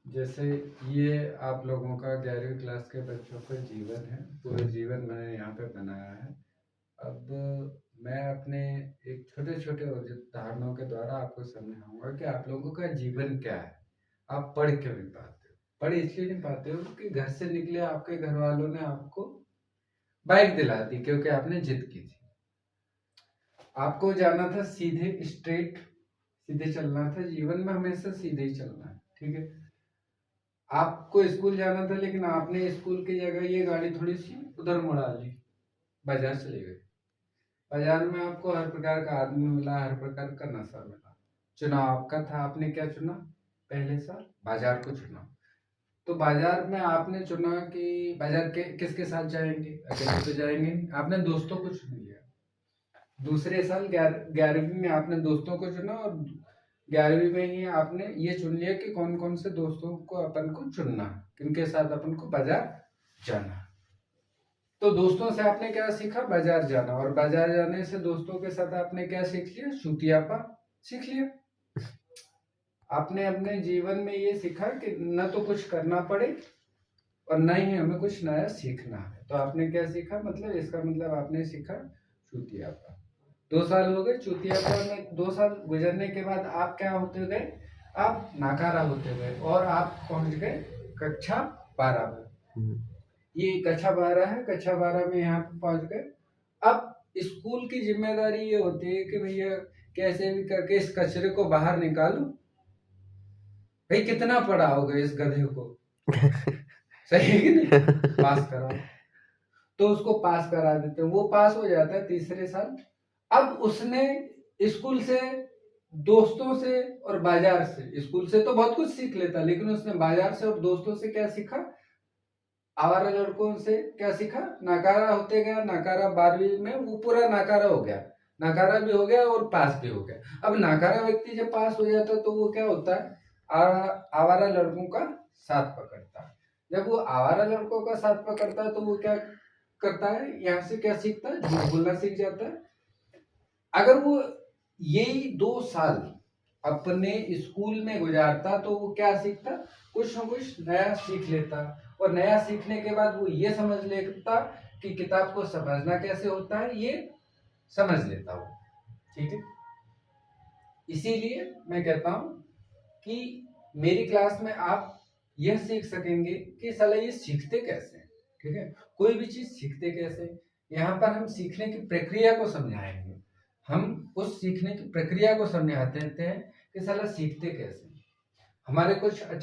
जैसे ये आप लोगों का 11वीं क्लास के बच्चों का जीवन है, पूरा जीवन मैंने यहाँ पे बनाया है। अब मैं अपने एक छोटे-छोटे उदाहरणों के द्वारा आपको समझाऊँगा कि आप लोगों का जीवन क्या है? आप पढ़ क्यों नहीं पाते हो? पढ़ इसलिए नहीं पाते हो कि घर से निकले आपके घरवालों ने आपको बाइक दिला दी क्योंकि आपने जिद की थी। आपको जाना था सीधे स्ट्रेट, सीधे चलना था, जीवन में हमेशा सीधे ही चलना है, ठीक है? आपको स्कूल जाना था लेकिन आपने स्कूल की जगह ये गाड़ी थोड़ी-सी उधर मुड़ा ली, बाज़ार चले गए। बाज़ार में आपको हर प्रकार का आदमी मिला, हर प्रकार का नशा मिला। चुनाव आपका था, आपने क्या चुना? पहले साल बाज़ार को चुना। तो बाज़ार में आपने चुना कि बाज़ार के किसके साथ जाएँगे? अकेले तो जाएँगे नहीं, आपने दोस्तों को चुन लिया। दूसरे साल 11वीं में आपने दोस्तों को चुना और 11वीं में ही आपने ये चुन लिया कि कौन-कौन से दोस्तों को अपन को चुनना है, किनके साथ अपन को बाज़ार जाना है। तो दोस्तों से आपने क्या सीखा? बाज़ार जाना, और बाज़ार जाने से दोस्तों के साथ आपने क्या सीख लिया? चूतियापा सीख लिया। आपने अपने जीवन में ये सीखा कि न तो कुछ करना पड़े और न ही हमें कुछ नया सीखना है। तो आपने क्या सीखा? मतलब इसका मतलब आपने सीखा चूतियापा। 2 साल हो गए चूतियापा में, 2 साल गुजरने के बाद आप क्या होते गए? आप नाकारा होते गए और आप पहुँच गए कक्षा 12 में। ये कक्षा 12 है, कक्षा 12 में यहाँ पे पहुँच गए। अब स्कूल की ज़िम्मेदारी ये होती है कि भैया कैसे भी करके इस कचरे को बाहर निकालो। भाई कितना पढ़ाओगे इस गधे को? सही है कि नहीं? पास कराओ। तो उसको पास करा देते हैं, वो पास हो जाता है तीसरे साल। अब उसने स्कूल से, दोस्तों से और बाजार से, स्कूल से तो बहुत कुछ सीख लेता लेकिन उसने बाजार से और दोस्तों से क्या सीखा? आवारा लड़कों से क्या सीखा? नाकारा होते गया, नाकारा 12वीं में वो पूरा नाकारा हो गया, नाकारा भी हो गया और पास भी हो गया। अब नाकारा व्यक्ति जब पास हो जाता है तो वो क्या होता है? आवारा लड़कों का साथ पकड़ता है। जब वो आवारा लड़कों का साथ पकड़ता है तो वो क्या करता है? यहाँ से क्या सीखता है? झूठ बोलना सीख जाता है। अगर वो यही 2 साल अपने स्कूल में गुजारता तो वो क्या सीखता? कुछ न कुछ नया सीख लेता, और नया सीखने के बाद वो ये समझ लेता कि किताब को समझना कैसे होता है, ये समझ लेता वो, ठीक है? इसीलिए मैं कहता हूँ कि मेरी क्लास में आप यह सीख सकेंगे कि साला ये सीखते कैसे हैं, ठीक है? कोई भी चीज़ सीखते कैसे हैं? यहाँ पर हम सीखने की प्रक्रिया को समझाएँगे। हम उस सीखने की प्रक्रिया को समझाते हैं कि साला सीखते कैसे हैं? हमारे कुछ